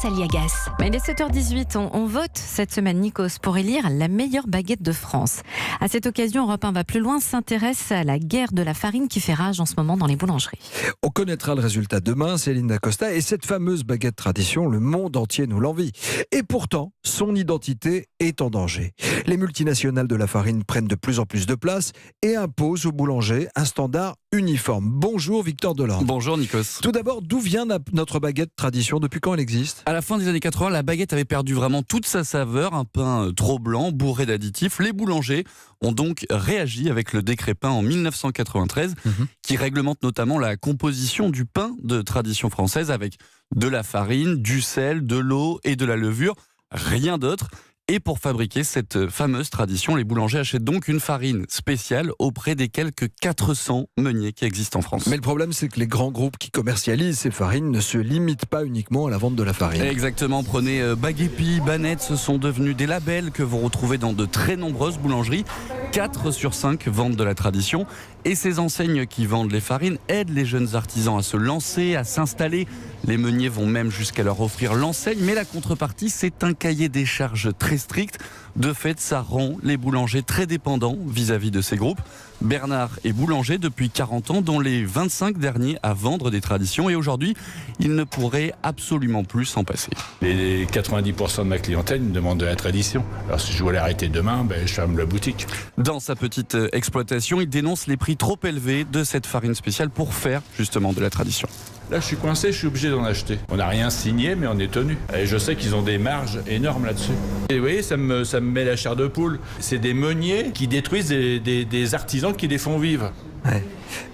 Aliagas. Mais il est 7h18, on vote cette semaine, Nikos, pour élire la meilleure baguette de France. À cette occasion, Europe 1 va plus loin, s'intéresse à la guerre de la farine qui fait rage en ce moment dans les boulangeries. On connaîtra le résultat demain, Céline Dacosta, et cette fameuse baguette tradition, le monde entier nous l'envie. Et pourtant, son identité est en danger. Les multinationales de la farine prennent de plus en plus de place et imposent aux boulangers un standard uniforme. Bonjour Victor Delande. Bonjour Nikos. Tout d'abord, d'où vient notre baguette tradition? Depuis quand elle existe? À la fin des années 80, la baguette avait perdu vraiment toute sa saveur, un pain trop blanc, bourré d'additifs. Les boulangers ont donc réagi avec le décret pain en 1993, qui réglemente notamment la composition du pain de tradition française avec de la farine, du sel, de l'eau et de la levure, rien d'autre. Et pour fabriquer cette fameuse tradition, les boulangers achètent donc une farine spéciale auprès des quelques 400 meuniers qui existent en France. Mais le problème, c'est que les grands groupes qui commercialisent ces farines ne se limitent pas uniquement à la vente de la farine. Exactement, prenez Baguepi, Banette, ce sont devenus des labels que vous retrouvez dans de très nombreuses boulangeries. 4 sur 5 vendent de la tradition. Et ces enseignes qui vendent les farines aident les jeunes artisans à se lancer, à s'installer. Les meuniers vont même jusqu'à leur offrir l'enseigne, mais la contrepartie, c'est un cahier des charges très strict. De fait, ça rend les boulangers très dépendants vis-à-vis de ces groupes. Bernard est boulanger depuis 40 ans, dont les 25 derniers à vendre des traditions. Et aujourd'hui, il ne pourrait absolument plus s'en passer. Les 90% de ma clientèle me demandent de la tradition. Alors si je voulais arrêter demain, je ferme la boutique. Dans sa petite exploitation, il dénonce les prix trop élevés de cette farine spéciale pour faire justement de la tradition. Là, je suis coincé, je suis obligé d'en acheter. On n'a rien signé, mais on est tenu. Et je sais qu'ils ont des marges énormes là-dessus. Et vous voyez, ça me met la chair de poule. C'est des meuniers qui détruisent des artisans qui les font vivre. Ouais.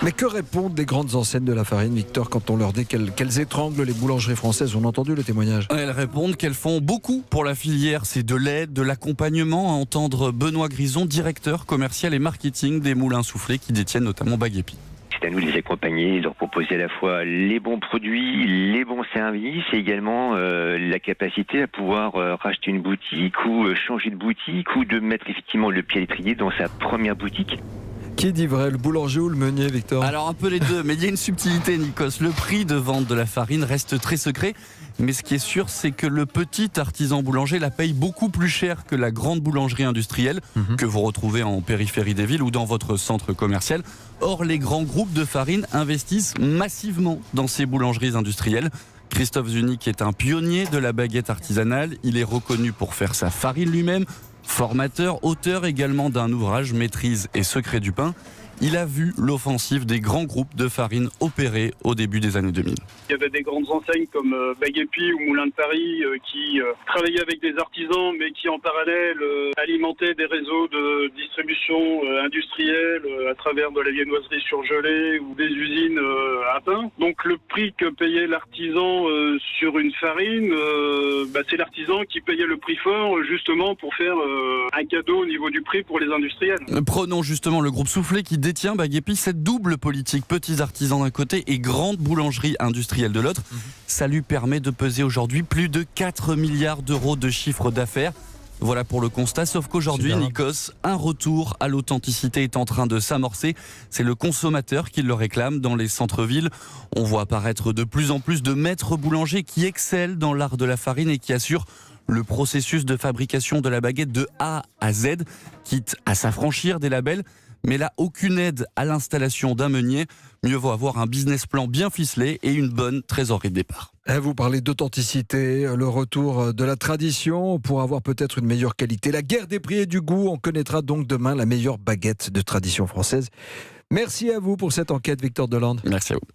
Mais que répondent les grandes enseignes de la farine, Victor, quand on leur dit qu'elles étranglent les boulangeries françaises? On a entendu le témoignage. Elles répondent qu'elles font beaucoup pour la filière. C'est de l'aide, de l'accompagnement, à entendre Benoît Grison, directeur commercial et marketing des moulins soufflés qui détiennent notamment Baguepi. C'est à nous de les accompagner, leur proposer à la fois les bons produits, les bons services et également la capacité à pouvoir racheter une boutique ou changer de boutique ou de mettre effectivement le pied à l'étrier dans sa première boutique. Qui dit vrai, le boulanger ou le meunier, Victor? Alors un peu les deux, mais il y a une subtilité, Nikos. Le prix de vente de la farine reste très secret, mais ce qui est sûr, c'est que le petit artisan boulanger la paye beaucoup plus cher que la grande boulangerie industrielle que vous retrouvez en périphérie des villes ou dans votre centre commercial. Or, les grands groupes de farine investissent massivement dans ces boulangeries industrielles. Christophe Zunik est un pionnier de la baguette artisanale. Il est reconnu pour faire sa farine lui-même. Formateur, auteur également d'un ouvrage Maîtrise et secret du pain. Il a vu l'offensive des grands groupes de farine opérer au début des années 2000. Il y avait des grandes enseignes comme Baguepi ou Moulin de Paris qui travaillaient avec des artisans mais qui en parallèle alimentaient des réseaux de distribution industrielle à travers de la viennoiserie surgelée ou des usines à pain. Donc le prix que payait l'artisan sur une farine, c'est l'artisan qui payait le prix fort justement pour faire un cadeau au niveau du prix pour les industriels. Prenons justement le groupe Soufflé qui détient Baguepi, cette double politique, petits artisans d'un côté et grande boulangerie industrielle de l'autre. Ça lui permet de peser aujourd'hui plus de 4 milliards d'euros de chiffre d'affaires. Voilà pour le constat, sauf qu'aujourd'hui, Nikos, un retour à l'authenticité est en train de s'amorcer. C'est le consommateur qui le réclame dans les centres-villes. On voit apparaître de plus en plus de maîtres boulangers qui excellent dans l'art de la farine et qui assurent le processus de fabrication de la baguette de A à Z, quitte à s'affranchir des labels. Mais là, aucune aide à l'installation d'un meunier. Mieux vaut avoir un business plan bien ficelé et une bonne trésorerie de départ. Vous parlez d'authenticité, le retour de la tradition pour avoir peut-être une meilleure qualité. La guerre des prix et du goût, on connaîtra donc demain la meilleure baguette de tradition française. Merci à vous pour cette enquête, Victor Delande. Merci à vous.